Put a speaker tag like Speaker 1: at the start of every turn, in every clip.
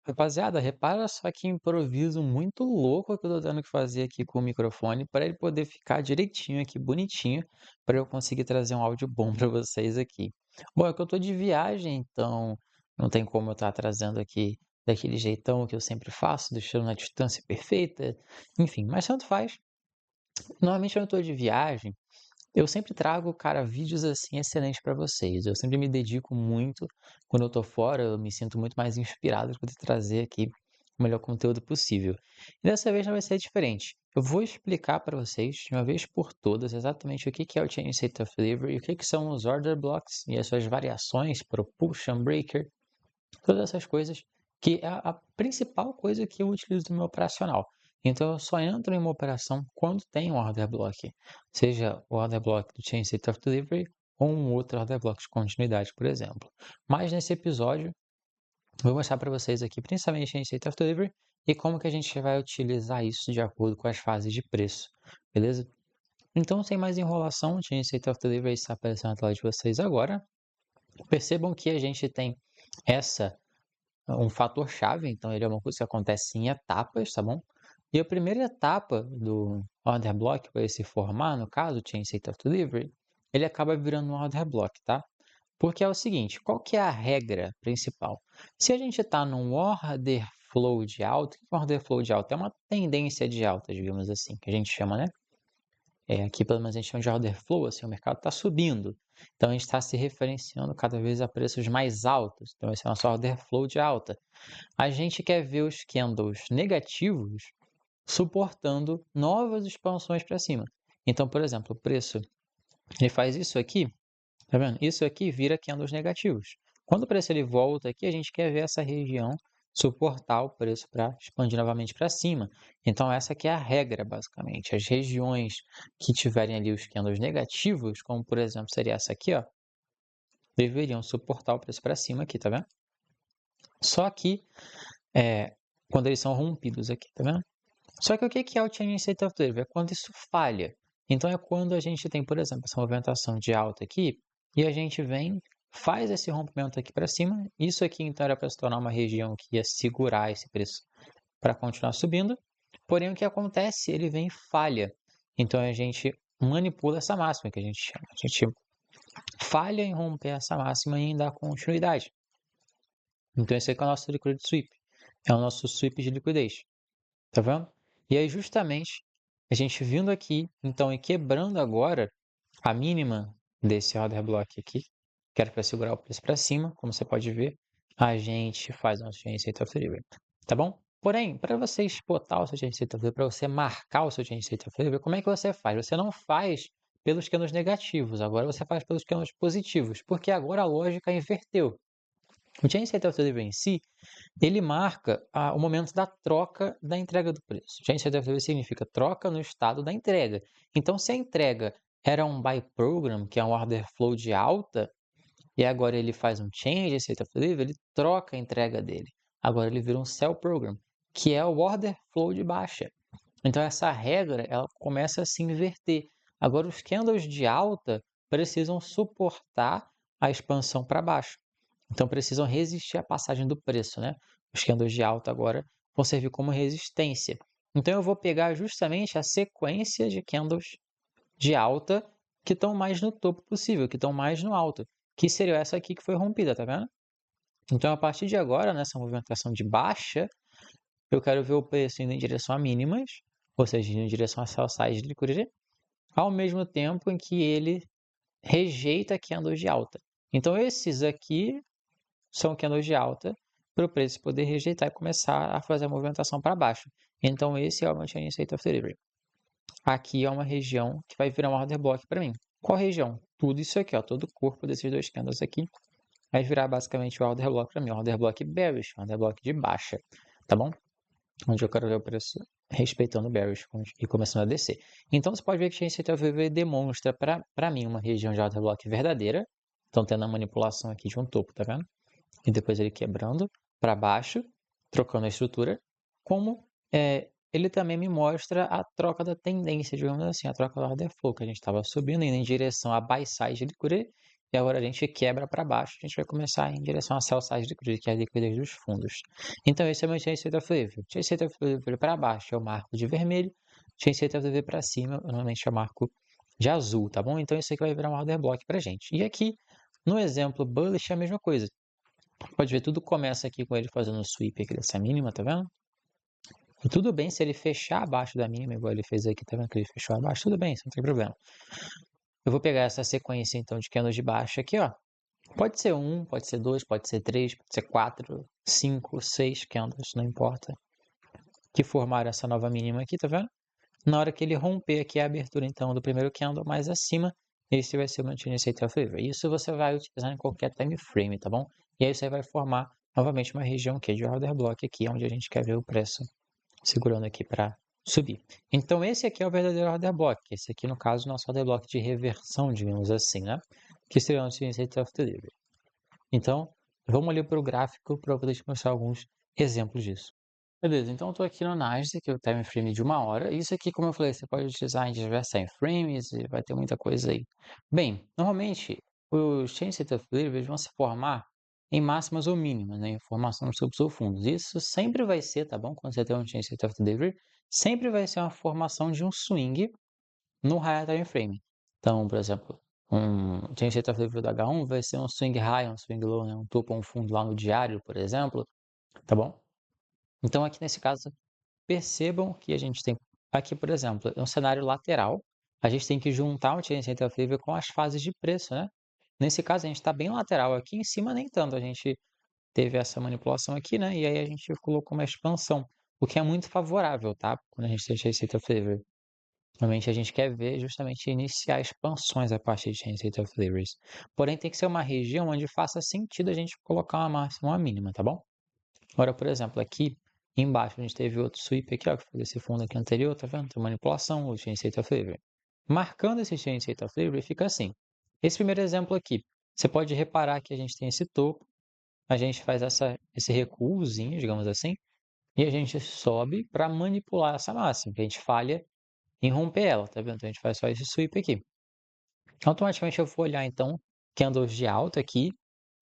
Speaker 1: Rapaziada, repara só que improviso muito louco que eu tô tendo que fazer aqui com o microfone para ele poder ficar direitinho aqui, bonitinho, para eu conseguir trazer um áudio bom para vocês aqui. Bom, é que eu tô de viagem, então não tem como eu estar trazendo aqui daquele jeitão que eu sempre faço, deixando na distância perfeita, enfim, mas tanto faz. Normalmente quando eu tô de viagem, eu sempre trago, cara, vídeos assim excelentes para vocês. Eu sempre me dedico muito quando eu tô fora, eu me sinto muito mais inspirado para poder trazer aqui o melhor conteúdo possível. E dessa vez não vai ser diferente. Eu vou explicar para vocês, de uma vez por todas, exatamente o que que é o Chain State of Delivery, e o que que são os order blocks e as suas variações, propulsion breaker, todas essas coisas, que é a principal coisa que eu utilizo no meu operacional. Então eu só entro em uma operação quando tem um order block, seja o order block do Chain State of Delivery ou um outro order block de continuidade, por exemplo. Mas nesse episódio, eu vou mostrar para vocês aqui, principalmente Chain State of Delivery, e como que a gente vai utilizar isso de acordo com as fases de preço, beleza? Então, sem mais enrolação, o Chain State of Delivery está aparecendo na tela de vocês agora. Percebam que a gente tem essa um fator chave, então ele é uma coisa que acontece em etapas, tá bom? E a primeira etapa do order block para ele se formar, no caso, Chain State of Delivery, ele acaba virando um order block, tá? Porque é o seguinte, qual que é a regra principal? Se a gente está num order flow de alta, o que é um order flow de alta? É uma tendência de alta, digamos assim, que a gente chama, né? Aqui, pelo menos, a gente chama de order flow, assim, o mercado está subindo. Então, a gente está se referenciando cada vez a preços mais altos. Então, esse é o nosso order flow de alta. A gente quer ver os candles negativos suportando novas expansões para cima. Então, por exemplo, o preço ele faz isso aqui, tá vendo? Isso aqui vira candles negativos. Quando o preço ele volta aqui, a gente quer ver essa região suportar o preço para expandir novamente para cima. Então essa aqui é a regra, basicamente. As regiões que tiverem ali os candles negativos, como por exemplo seria essa aqui, ó, deveriam suportar o preço para cima aqui, tá vendo? Só que quando eles são rompidos aqui, tá vendo? Só que o que é o Changing State of Delivery? É quando isso falha. Então é quando a gente tem, por exemplo, essa movimentação de alta aqui, e a gente vem, faz esse rompimento aqui para cima. Isso aqui então era para se tornar uma região que ia segurar esse preço para continuar subindo. Porém, o que acontece? Ele vem e falha. Então a gente manipula essa máxima que a gente chama. A gente falha em romper essa máxima e em dar continuidade. Então esse aqui é o nosso liquidity sweep. É o nosso sweep de liquidez. Tá vendo? E aí, justamente, a gente vindo aqui, então, e quebrando agora a mínima desse order block aqui, que era para segurar o preço para cima, como você pode ver, a gente faz nosso Chain State of Delivery, tá bom? Porém, para você exportar o seu Chain State of Delivery, para você marcar o seu Chain State of Delivery, como é que você faz? Você não faz pelos candles negativos, agora você faz pelos candles positivos, porque agora a lógica inverteu. O Chain State of Delivery em si, ele marca o momento da troca da entrega do preço. Change State of Delivery significa troca no estado da entrega. Então, se a entrega era um buy program, que é um order flow de alta, e agora ele faz um change state of delivery, ele troca a entrega dele. Agora ele vira um sell program, que é o order flow de baixa. Então essa regra ela começa a se inverter. Agora os candles de alta precisam suportar a expansão para baixo. Então precisam resistir à passagem do preço, né? Os candles de alta agora vão servir como resistência. Então eu vou pegar justamente a sequência de candles de alta que estão mais no topo possível, que estão mais no alto, que seria essa aqui que foi rompida, tá vendo? Então a partir de agora, nessa movimentação de baixa, eu quero ver o preço indo em direção a mínimas, ou seja, indo em direção a sell side de liquidity, ao mesmo tempo em que ele rejeita candles de alta. Então esses aqui são candles de alta para o preço poder rejeitar e começar a fazer a movimentação para baixo. Então esse é o meu Chinese State of Delivery. Aqui é uma região que vai virar um order block para mim. Qual região? Tudo isso aqui, ó, todo o corpo desses dois candles aqui vai virar basicamente o order block para mim, order block bearish, order block de baixa, tá bom? Onde eu quero ver o preço respeitando o bearish e começando a descer. Então você pode ver que Chinese State of Delivery demonstra para mim uma região de order block verdadeira. Então tendo a manipulação aqui de um topo, tá vendo? E depois ele quebrando para baixo, trocando a estrutura, como ele também me mostra a troca da tendência, digamos assim, a troca do order flow, que a gente estava subindo, indo em direção a buy side liquidity, e agora a gente quebra para baixo, a gente vai começar em direção a sell side liquidity, que é a liquidez dos fundos. Então esse é o meu Chain State of Delivery. Chain State of Delivery para baixo é o marco de vermelho, Chain State of Delivery para cima, normalmente é o marco de azul, tá bom? Então isso aqui vai virar um order block pra gente. E aqui, no exemplo bullish, é a mesma coisa. Pode ver, tudo começa aqui com ele fazendo o sweep aqui dessa mínima, tá vendo? E tudo bem se ele fechar abaixo da mínima, igual ele fez aqui, tá vendo que ele fechou abaixo? Tudo bem, isso não tem problema. Eu vou pegar essa sequência, então, de candles de baixa aqui, ó. Pode ser um, pode ser dois, pode ser três, pode ser quatro, cinco, seis candles, não importa. Que formaram essa nova mínima aqui, tá vendo? Na hora que ele romper aqui a abertura, então, do primeiro candle mais acima, esse vai ser o Chain State of Delivery. Isso você vai utilizar em qualquer time frame, tá bom? E aí você vai formar novamente uma região aqui de order block aqui, onde a gente quer ver o preço segurando aqui para subir. Então esse aqui é o verdadeiro order block. Esse aqui, no caso, é o nosso order block de reversão, digamos assim, né? Que seria o nosso State of Delivery. Então, vamos ali para o gráfico para eu poder te mostrar alguns exemplos disso. Beleza, então eu estou aqui no Nasdaq, que é o time frame de 1 hora. Isso aqui, como eu falei, você pode utilizar em diversos time frames e vai ter muita coisa aí. Bem, normalmente os Chain State of Delivery vão se formar em máximas ou mínimas, né? Informação sobre os fundos. Isso sempre vai ser, tá bom? Quando você tem um Chain State of Delivery, sempre vai ser uma formação de um swing no higher time frame. Então, por exemplo, um Chain State of Delivery do H1 vai ser um swing high, um swing low, né? Um topo ou um fundo lá no diário, por exemplo, tá bom? Então, aqui nesse caso, percebam que a gente tem aqui, por exemplo, um cenário lateral. A gente tem que juntar o Chain State of Delivery com as fases de preço, né? Nesse caso, a gente está bem lateral aqui, em cima nem tanto. A gente teve essa manipulação aqui, né? E aí a gente colocou uma expansão, o que é muito favorável, tá? Quando a gente tem Chain State of Delivery. Normalmente a gente quer ver justamente iniciar expansões a partir de Chain State of Deliveries. Porém, tem que ser uma região onde faça sentido a gente colocar uma máxima ou uma mínima, tá bom? Agora, por exemplo, aqui embaixo a gente teve outro sweep aqui, ó, que foi desse fundo aqui anterior, tá vendo? Tem manipulação, o Chain State of Delivery. Marcando esse Chain State of Delivery, fica assim. Esse primeiro exemplo aqui, você pode reparar que a gente tem esse topo, a gente faz esse recuozinho, digamos assim, e a gente sobe para manipular essa máxima, que a gente falha em romper ela, tá vendo? Então a gente faz só esse sweep aqui. Automaticamente eu vou olhar então candles de alta aqui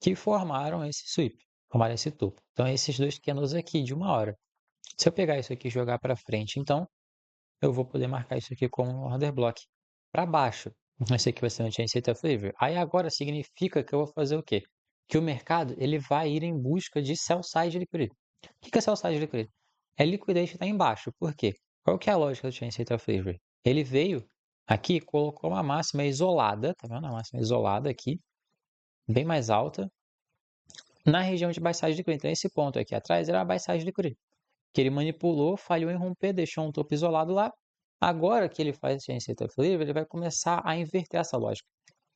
Speaker 1: que formaram esse sweep, formaram esse topo. Então esses dois candles aqui de 1 hora. Se eu pegar isso aqui e jogar para frente, então eu vou poder marcar isso aqui como um order block para baixo. Esse aqui vai ser um Chain State of Delivery. Aí agora significa que eu vou fazer o quê? Que o mercado ele vai ir em busca de sell side liquidity. O que é sell side liquidity? É liquidez que está embaixo. Por quê? Qual que é a lógica do Chain State of Delivery? Ele veio aqui, colocou uma máxima isolada, tá vendo? Uma máxima isolada aqui, bem mais alta, na região de buy side liquidity. Então esse ponto aqui atrás era a buy side liquidity, que ele manipulou, falhou em romper, deixou um topo isolado lá. Agora que ele faz Chain State of Delivery, ele vai começar a inverter essa lógica.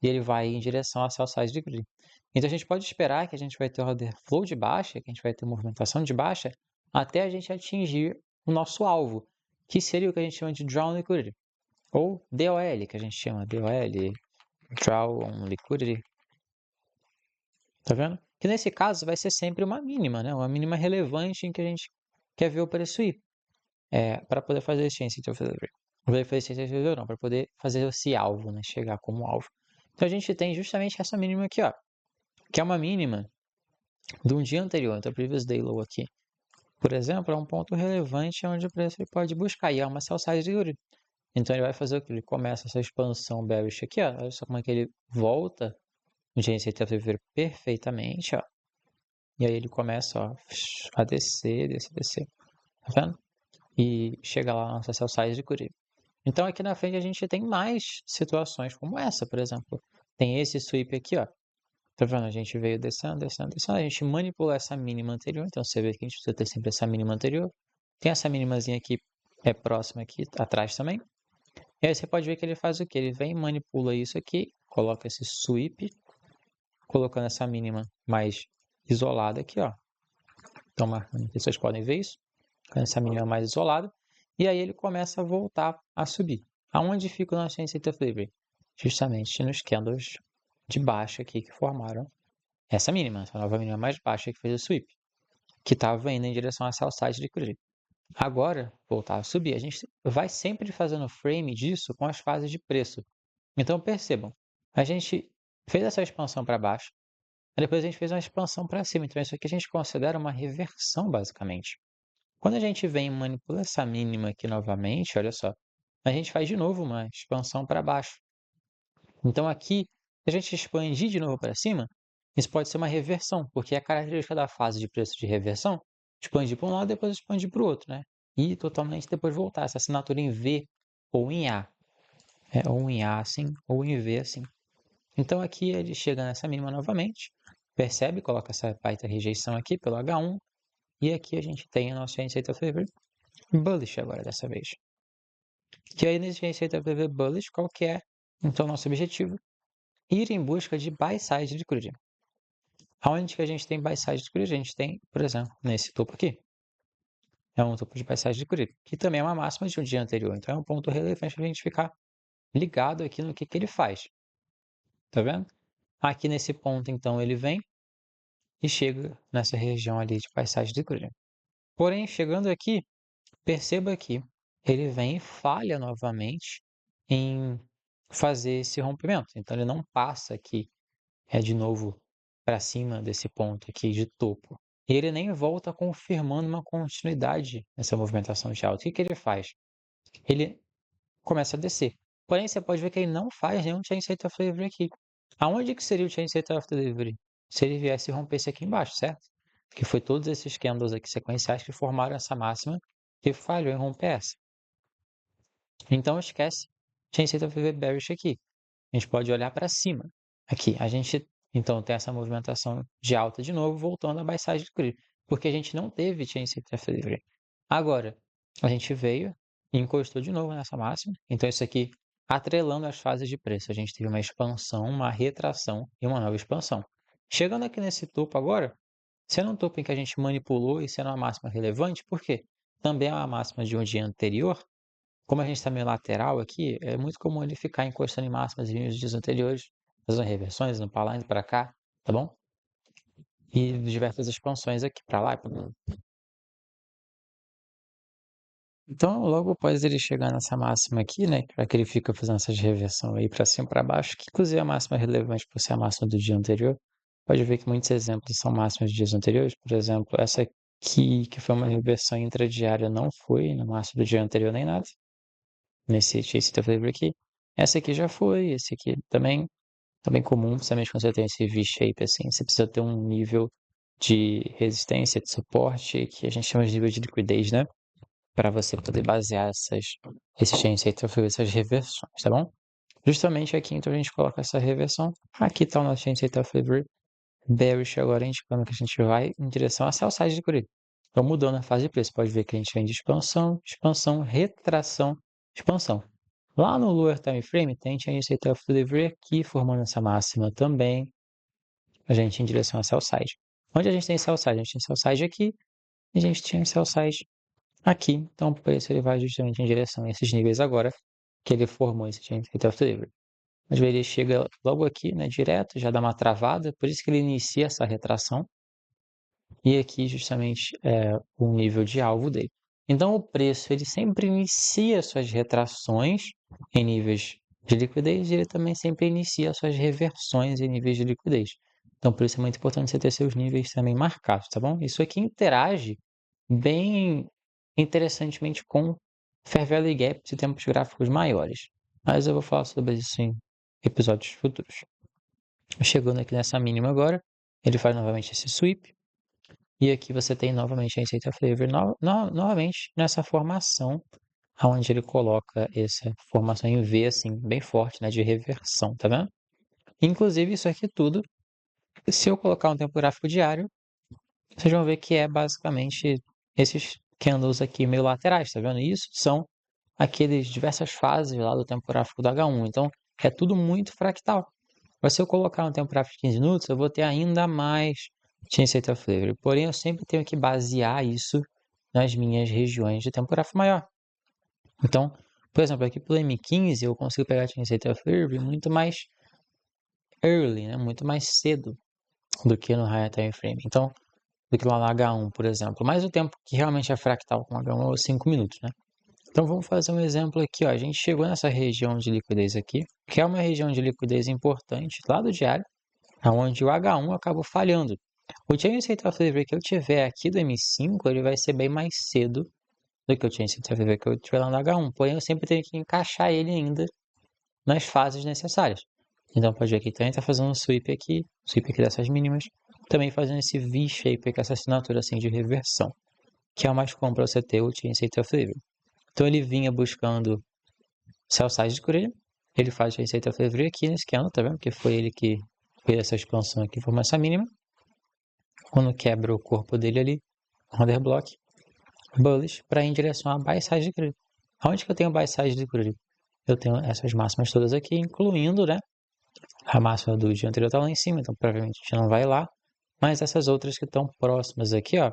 Speaker 1: E ele vai em direção a sell side liquidity. Então a gente pode esperar que a gente vai ter order flow de baixa, que a gente vai ter movimentação de baixa, até a gente atingir o nosso alvo, que seria o que a gente chama de Draw on Liquidity. Ou DOL, que a gente chama DOL, Draw on Liquidity. Tá vendo? Que nesse caso vai ser sempre uma mínima, né? Uma mínima relevante em que a gente quer ver o preço ir. Para poder fazer esse Chain State of Delivery. Não poder fazer Chain State of Delivery, não, para poder fazer esse alvo, né? Chegar como alvo. Então a gente tem justamente essa mínima aqui, ó. Que é uma mínima de um dia anterior, então previous day low aqui. Por exemplo, é um ponto relevante onde o preço pode buscar, e é uma sell side liquidity. Então ele vai fazer o que? Ele começa essa expansão bearish aqui, ó. Olha só como é que ele volta no Chain State of Delivery perfeitamente, ó. E aí ele começa, ó, a descer, descer, descer. Tá vendo? E chega lá na nossa sell side liquidity. Então aqui na frente a gente tem mais situações como essa, por exemplo. Tem esse sweep aqui, ó. Tá vendo? A gente veio descendo, descendo, descendo. A gente manipulou essa mínima anterior. Então você vê que a gente precisa ter sempre essa mínima anterior. Tem essa mínimazinha aqui, próxima aqui, atrás também. E aí você pode ver que ele faz o quê? Ele vem, manipula isso aqui, coloca esse sweep, colocando essa mínima mais isolada aqui, ó. Então, vocês podem ver isso. Com essa mínima mais isolada. E aí ele começa a voltar a subir. Aonde fica o nosso Chain State of Delivery? Justamente nos candles de baixa aqui que formaram essa mínima, essa nova mínima mais baixa que fez o sweep, que estava indo em direção a sell side liquidity. Agora, voltar a subir, a gente vai sempre fazendo frame disso com as fases de preço. Então percebam, a gente fez essa expansão para baixo, e depois a gente fez uma expansão para cima. Então isso aqui a gente considera uma reversão, basicamente. Quando a gente vem e manipula essa mínima aqui novamente, olha só, a gente faz de novo uma expansão para baixo. Então aqui, se a gente expandir de novo para cima, isso pode ser uma reversão, porque é a característica da fase de preço de reversão, expandir para um lado e depois expandir para o outro, né? E totalmente depois voltar, essa assinatura em V ou em A. Ou em A assim, ou em V assim. Então aqui ele chega nessa mínima novamente, percebe, coloca essa baita rejeição aqui pelo H1, e aqui a gente tem a nossa receita favorite bullish agora dessa vez. Que aí nesse receita favorite bullish, qual que é então nosso objetivo? Ir em busca de buy side de crude. Aonde que a gente tem buy side de crude? A gente tem, por exemplo, nesse topo aqui. É um topo de buy side de crude, que também é uma máxima de um dia anterior. Então é um ponto relevante para a gente ficar ligado aqui no que ele faz. Tá vendo? Aqui nesse ponto, então, ele vem e chega nessa região ali de buy side de crude. Porém, chegando aqui, perceba que ele vem e falha novamente em fazer esse rompimento. Então ele não passa aqui de novo para cima desse ponto aqui de topo. E ele nem volta confirmando uma continuidade nessa movimentação de alta. O que ele faz? Ele começa a descer. Porém, você pode ver que ele não faz nenhum chain state of delivery aqui. Aonde que seria o chain state of delivery? Se ele viesse e rompesse aqui embaixo, certo? Que foi todos esses candles aqui sequenciais que formaram essa máxima que falhou em romper essa. Então esquece chain state of delivery bearish aqui. A gente pode olhar para cima. Aqui, a gente então tem essa movimentação de alta de novo, voltando a buy side de crude, porque a gente não teve chain state of delivery. Agora, a gente veio e encostou de novo nessa máxima. Então isso aqui atrelando as fases de preço. A gente teve uma expansão, uma retração e uma nova expansão. Chegando aqui nesse topo agora, sendo um topo em que a gente manipulou e sendo uma máxima relevante, por quê? Também é uma máxima de um dia anterior. Como a gente está meio lateral aqui, é muito comum ele ficar encostando em máximas nos dias anteriores, fazendo reversões, indo para lá, indo para cá, tá bom? E diversas expansões aqui para lá e para lá. Então, logo após ele chegar nessa máxima aqui, né, para que ele fica fazendo essas reversões aí para cima e para baixo, que inclusive a máxima é relevante por ser a máxima do dia anterior. Pode ver que muitos exemplos são máximas de dias anteriores. Por exemplo, essa aqui, que foi uma reversão intradiária, não foi na máxima do dia anterior nem nada. Nesse chase delivery aqui. Essa aqui já foi, esse aqui também comum, principalmente quando você tem esse V-shape assim, você precisa ter um nível de resistência, de suporte, que a gente chama de nível de liquidez, né? Para você poder basear esses chain state of essas reversões, tá bom? Justamente aqui, então, a gente coloca essa reversão. Aqui está o nosso chain state of bearish agora, indicando que a gente vai em direção a sell side de corrida. Então, mudando a fase de preço, pode ver que a gente vem de expansão, expansão, retração, expansão. Lá no lower time frame, tem chain state of delivery aqui, formando essa máxima também, a gente em direção a sell side. Onde a gente tem sell side? A gente tem sell side aqui, e a gente tem sell side aqui. Então, o preço ele vai justamente em direção a esses níveis agora, que ele formou esse chain state of delivery. Mas ele chega logo aqui, né, direto, já dá uma travada, por isso que ele inicia essa retração. E aqui justamente é o nível de alvo dele. Então o preço ele sempre inicia suas retrações em níveis de liquidez e ele também sempre inicia suas reversões em níveis de liquidez. Então por isso é muito importante você ter seus níveis também marcados, tá bom? Isso aqui interage bem interessantemente com Fair Value Gaps e tempos gráficos maiores. Mas eu vou falar sobre isso em episódios futuros. Chegando aqui nessa mínima agora, ele faz novamente esse sweep. E aqui você tem novamente a receita flavor, novamente nessa formação, onde ele coloca essa formação em V, assim, bem forte, né, de reversão, tá vendo? Inclusive, isso aqui tudo, se eu colocar um tempo gráfico diário, vocês vão ver que é basicamente esses candles aqui meio laterais, tá vendo? Isso são aqueles diversas fases lá do tempo gráfico do H1, então é tudo muito fractal. Mas se eu colocar um tempo gráfico de 15 minutos, eu vou ter ainda mais chain state of delivery. Porém, eu sempre tenho que basear isso nas minhas regiões de tempo gráfico maior. Então, por exemplo, aqui pelo M15 eu consigo pegar chain state of delivery muito mais early, né? Muito mais cedo do que no higher time frame. Então, do que lá no H1, por exemplo. Mas o tempo que realmente é fractal com H1 é os 5 minutos, né? Então vamos fazer um exemplo aqui, ó. A gente chegou nessa região de liquidez aqui, que é uma região de liquidez importante lá do diário, onde o H1 acabou falhando. O Change State of Delivery que eu tiver aqui do M5, ele vai ser bem mais cedo do que o Change State of Delivery que eu tiver lá no H1. Porém, eu sempre tenho que encaixar ele ainda nas fases necessárias. Então pode ver que também está fazendo um sweep aqui dessas mínimas, também fazendo esse V-shape aqui, essa assinatura assim de reversão, que é o mais comum para você ter o Change State of Delivery. Então ele vinha buscando sell size de Courier, ele faz o Change State of Delivery aqui nesse candle, tá vendo? Porque foi ele que fez essa expansão aqui, formou essa mínima. Quando quebra o corpo dele ali, order block, bullish, para ir em direção a buy side de Courier. Aonde que eu tenho buy side de Courier? Eu tenho essas máximas todas aqui, incluindo, né, a máxima do dia anterior está lá em cima, então provavelmente a gente não vai lá. Mas essas outras que estão próximas aqui, ó,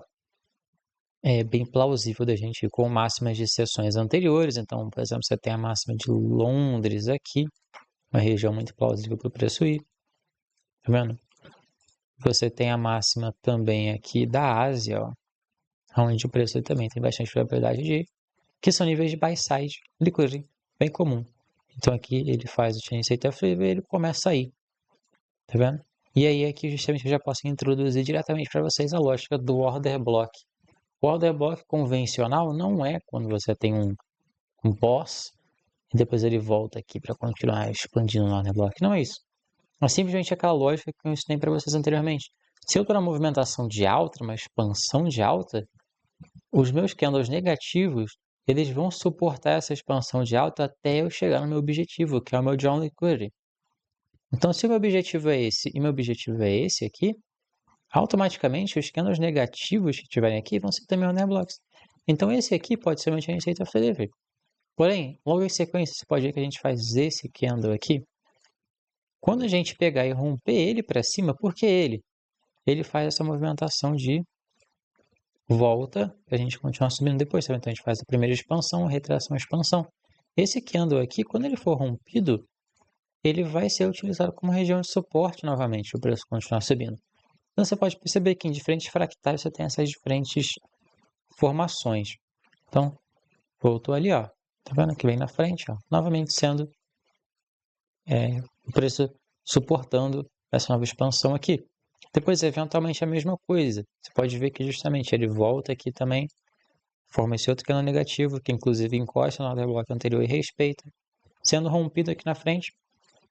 Speaker 1: é bem plausível da gente ir com máximas de sessões anteriores. Então, por exemplo, você tem a máxima de Londres aqui, uma região muito plausível para o preço ir. Tá vendo? Você tem a máxima também aqui da Ásia, ó, onde o preço também tem bastante probabilidade de ir, que são níveis de buy side, liquidity, bem comum. Então aqui ele faz o Change State of Delivery e ele começa a ir. Tá vendo? E aí aqui justamente eu já posso introduzir diretamente para vocês a lógica do order block. O order block convencional não é quando você tem um boss e depois ele volta aqui para continuar expandindo no order block. Não é isso. É simplesmente aquela lógica que eu ensinei para vocês anteriormente. Se eu estou na movimentação de alta, uma expansão de alta, os meus candles negativos eles vão suportar essa expansão de alta até eu chegar no meu objetivo, que é o meu John Liquidity. Então, se o meu objetivo é esse e meu objetivo é esse aqui, automaticamente os candles negativos que tiverem aqui vão ser também order blocks. Então, esse aqui pode ser uma Change State of Delivery. Porém, logo em sequência, você pode ver que a gente faz esse candle aqui. Quando a gente pegar e romper ele para cima, por que ele? Ele faz essa movimentação de volta para a gente continuar subindo depois. Então, a gente faz a primeira expansão, retração, expansão. Esse candle aqui, quando ele for rompido, ele vai ser utilizado como região de suporte novamente, para o preço continuar subindo. Então, você pode perceber que em diferentes fractais você tem essas diferentes formações. Então, voltou ali, ó. Tá vendo que vem na frente, ó. Novamente sendo o preço suportando essa nova expansão aqui. Depois, eventualmente, a mesma coisa. Você pode ver que justamente ele volta aqui também, forma esse outro candle negativo, que inclusive encosta no order block anterior e respeita. Sendo rompido aqui na frente,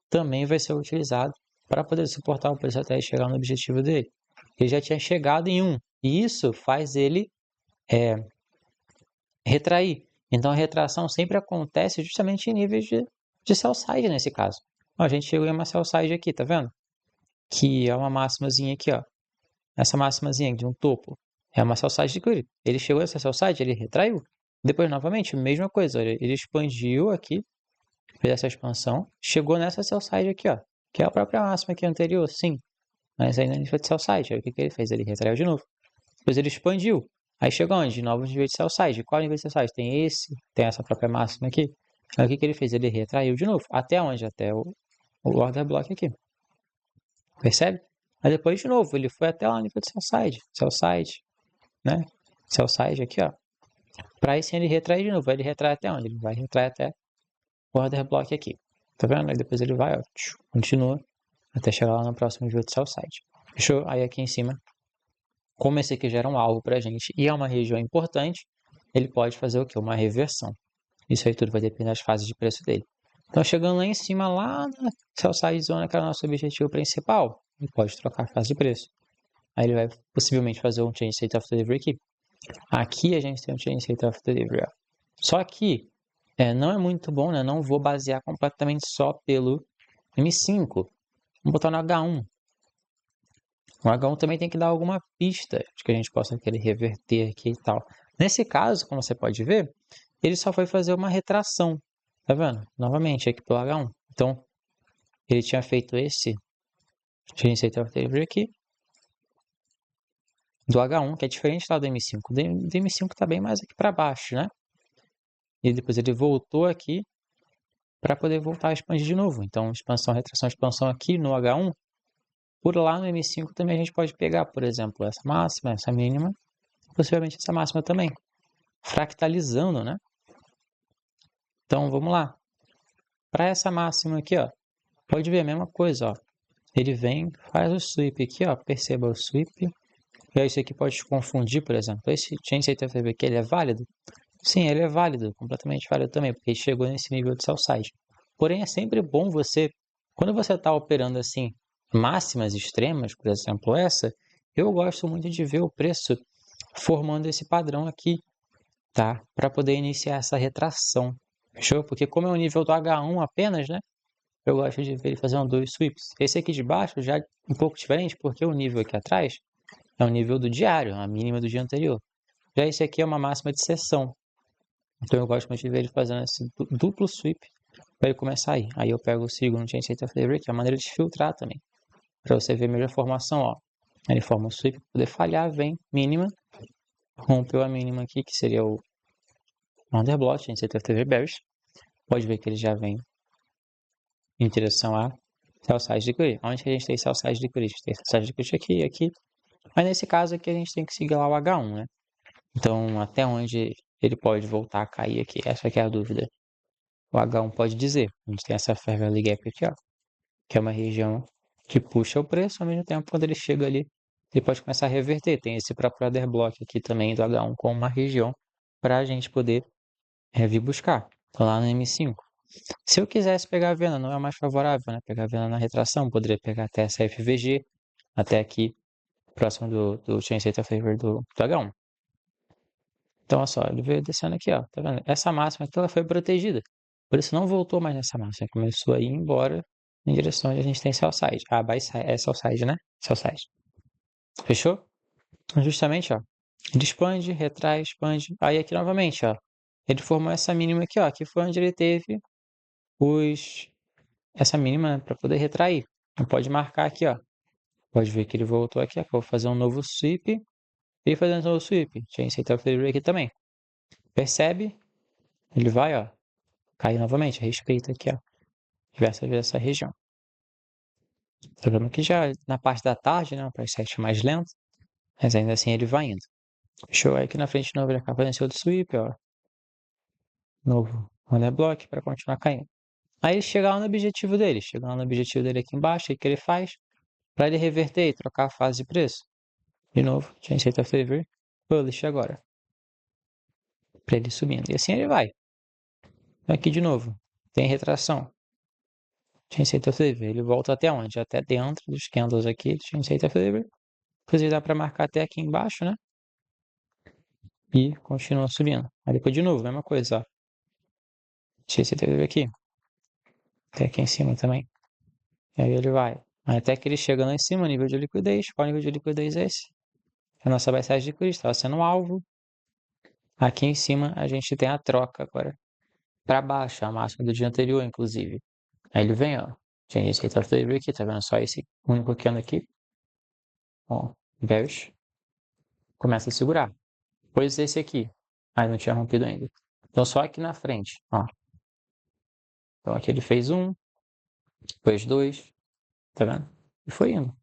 Speaker 1: também vai ser utilizado para poder suportar o preço até chegar no objetivo dele. Ele já tinha chegado em 1, e isso faz ele retrair. Então a retração sempre acontece justamente em níveis de sell side nesse caso. Ó, a gente chegou em uma sell side aqui, tá vendo? Que é uma máximazinha aqui, ó. Essa máximazinha de um topo é uma sell side de Curry. Ele chegou a essa sell side, ele retraiu. Depois, novamente, mesma coisa. Ele expandiu aqui, fez essa expansão, chegou nessa sell side aqui, ó. Que é a própria máxima aqui anterior, sim. Mas ainda não foi de sell side. Aí o que ele fez? Ele retraiu de novo. Depois ele expandiu. Aí chegou onde? Novos níveis de sell side. Qual nível de sell side? Tem esse, tem essa própria máxima aqui. Aí o que ele fez? Ele retraiu de novo. Até onde? Até o order block aqui. Percebe? Aí depois de novo, ele foi até lá no nível de sell side, né? Sell side aqui, ó. Para aí sim ele retrair de novo. Aí ele retrai até onde? Ele vai retrair até o order block aqui. Tá vendo? Aí depois ele vai, ó, continua até chegar lá no próximo nível de sell side. Fechou? Aí aqui em cima, como esse aqui gera um alvo pra gente e é uma região importante, ele pode fazer o quê? Uma reversão. Isso aí tudo vai depender das fases de preço dele. Então, chegando lá em cima, lá na sell side zone, que era o nosso objetivo principal, ele pode trocar a fase de preço. Aí ele vai possivelmente fazer um Change State of Delivery aqui. Aqui a gente tem um Change State of Delivery. Ó. Só que não é muito bom, né? Não vou basear completamente só pelo M5. Vamos botar no H1. O H1 também tem que dar alguma pista de que a gente possa querer reverter aqui e tal. Nesse caso, como você pode ver, ele só foi fazer uma retração. Tá vendo? Novamente, aqui pelo H1. Então, ele tinha feito esse Change State of Delivery aqui do H1, que é diferente lá do M5. O do M5 está bem mais aqui para baixo, né? E depois ele voltou aqui para poder voltar a expandir de novo. Então, expansão, retração, expansão aqui no H1. Por lá no M5 também a gente pode pegar, por exemplo, essa máxima, essa mínima, possivelmente essa máxima também. Fractalizando, né? Então, vamos lá. Para essa máxima aqui, ó, pode ver a mesma coisa, ó. Ele vem, faz o sweep aqui, ó, perceba o sweep. E aí isso aqui pode te confundir, por exemplo. Esse chain state FTV aqui, ele é válido? Sim, ele é válido, completamente válido também, porque ele chegou nesse nível de sell side. Porém, é sempre bom você, quando você está operando assim, máximas extremas, por exemplo essa, eu gosto muito de ver o preço formando esse padrão aqui, tá? Para poder iniciar essa retração, fechou? Porque como é o nível do H1 apenas, né? Eu gosto de ver ele fazendo 2 sweeps. Esse aqui de baixo já é um pouco diferente, porque o nível aqui atrás é o nível do diário, a mínima do dia anterior. Já esse aqui é uma máxima de sessão. Então eu gosto muito de ver ele fazendo esse duplo sweep para ele começar aí. Aí eu pego o segundo chain state of delivery, que é a maneira de filtrar também. Para você ver melhor a formação, ó. Ele forma o sweep, poder falhar, vem mínima, rompeu a mínima aqui, que seria o underblock, chain state of delivery bearish. Pode ver que ele já vem em direção a sell side liquidity. Onde que a gente tem sell side liquidity? Tem sell side liquidity aqui e aqui. Mas nesse caso aqui a gente tem que seguir lá o H1, né? Então até onde ele pode voltar a cair aqui? Essa aqui é a dúvida. O H1 pode dizer. A gente tem essa Fair Value Gap aqui, ó, que é uma região que puxa o preço, ao mesmo tempo quando ele chega ali, ele pode começar a reverter. Tem esse próprio Other Block aqui também do H1 como uma região para a gente poder vir buscar. Tô lá no M5. Se eu quisesse pegar a venda, não é mais favorável, né? Pegar a venda na retração, poderia pegar até essa FVG, até aqui, próximo do Chain State of Favor do H1. Então, olha só, ele veio descendo aqui, ó, tá vendo? Essa máxima aqui, ela foi protegida. Por isso não voltou mais nessa máxima, começou a ir embora em direção onde a gente tem sell side. Ah, buy side, é sell side, né? Sell side. Fechou? Justamente, ó, ele expande, retrai, expande. Aí aqui novamente, ó, ele formou essa mínima aqui, ó, que foi onde ele teve essa mínima para poder retrair. Então, pode marcar aqui, ó. Pode ver que ele voltou aqui, ó, que eu vou fazer um novo sweep. E fazendo um novo sweep. Chain State of Delivery aqui também. Percebe? Ele vai, ó, cair novamente. Respeita aqui, ó, diversas vezes essa região. Tá vendo que já na parte da tarde, né, para 7 mais lento, mas ainda assim ele vai indo. Fechou? Aí aqui na frente de novo ele acaba fazendo esse outro sweep, ó. Novo runner block para continuar caindo. Aí ele chega lá no objetivo dele. Chega lá no objetivo dele aqui embaixo, o que ele faz? Para ele reverter e trocar a fase de preço. De novo, Chain State of Delivery, Bullish agora. Para ele subindo. E assim ele vai. Aqui de novo, tem retração. Chain State of Delivery. Ele volta até onde? Até dentro dos candles aqui, Chain State of Delivery. Inclusive dá para marcar até aqui embaixo, né? E continua subindo. Aí depois de novo, mesma coisa, ó. Chain State of Delivery aqui. Até aqui em cima também. E aí ele vai. Até que ele chega lá em cima, nível de liquidez. Qual nível de liquidez é esse? A nossa buy side de liquidez estava sendo um alvo. Aqui em cima a gente tem a troca agora. Para baixo, a máxima do dia anterior, inclusive. Aí ele vem, ó. Chain State of Delivery aqui, tá vendo? Só esse único candle aqui. Ó, bearish. Começa a segurar. Pois esse aqui. Aí não tinha rompido ainda. Então só aqui na frente, ó. Então aqui ele fez um, depois dois, tá vendo? E foi indo.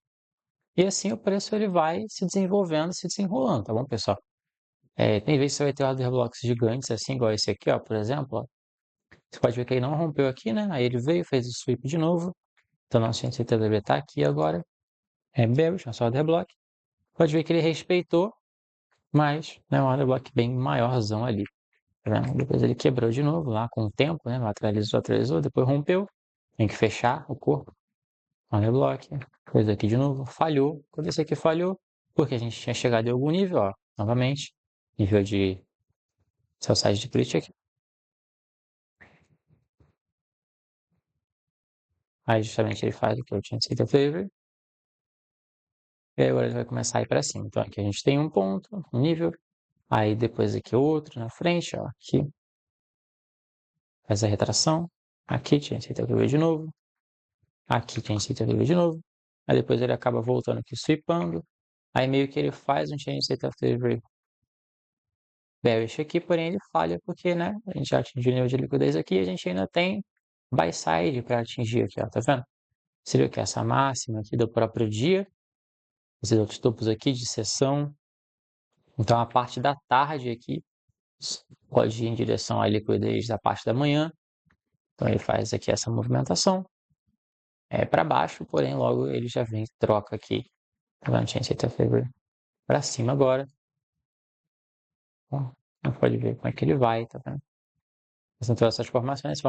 Speaker 1: E assim o preço ele vai se desenvolvendo, se desenrolando, tá bom, pessoal? Tem vezes que você vai ter order blocks gigantes, assim, igual esse aqui, ó, por exemplo, ó. Você pode ver que ele não rompeu aqui, né? Aí ele veio, fez o sweep de novo. Então nosso CTDB tá aqui agora. É bearish, nosso order block. Pode ver que ele respeitou, mas é um order block bem maiorzão ali. Tá vendo? Depois ele quebrou de novo lá com o tempo, né? Lateralizou, depois rompeu. Tem que fechar o corpo. Order block. Depois aqui de novo, falhou. Quando esse aqui falhou, porque a gente tinha chegado em algum nível, ó. Novamente, nível de sell side de split aqui. Aí justamente ele faz o que eu tinha sido favor. E aí agora ele vai começar a ir para cima. Então aqui a gente tem um ponto, um nível. Aí depois aqui outro na frente, ó. Aqui. Faz a retração. Aqui tinha sido favor de novo. Aqui tinha sido favor de novo. Aí depois ele acaba voltando aqui, sweepando. Aí meio que ele faz um change state of delivery bearish aqui, porém ele falha porque, né, a gente já atingiu o nível de liquidez aqui e a gente ainda tem buy side para atingir aqui, ó, tá vendo? Seria o que? Essa máxima aqui do próprio dia, esses outros topos aqui de sessão. Então a parte da tarde aqui pode ir em direção à liquidez da parte da manhã Então ele faz aqui essa movimentação, para baixo, porém logo ele já vem, troca aqui, tá vendo? Change State of Favor para cima agora. Ó, você pode ver como é que ele vai, tá vendo? São todas essas formações.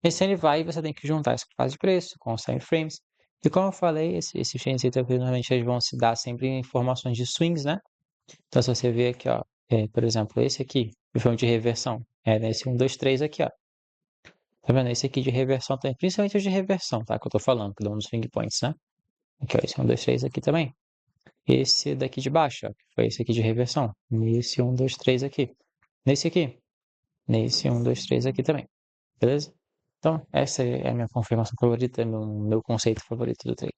Speaker 1: E assim ele vai e você tem que juntar essa fase de preço com os time frames. E como eu falei, esse change State of Favor, normalmente eles vão se dar sempre em formações de swings, né? Então, se você ver aqui, ó, por exemplo, esse aqui, o filme de reversão, nesse 1, 2, 3 aqui, ó. Tá vendo? Esse aqui de reversão também, principalmente os de reversão, tá? Que eu tô falando, que dão nos swing points, né? Aqui, ó, esse 1, 2, 3 aqui também. Esse daqui de baixo, ó, que foi esse aqui de reversão. Nesse 1, 2, 3 aqui. Nesse aqui. Nesse 1, 2, 3 aqui também. Beleza? Então, essa é a minha confirmação favorita, meu conceito favorito do trade.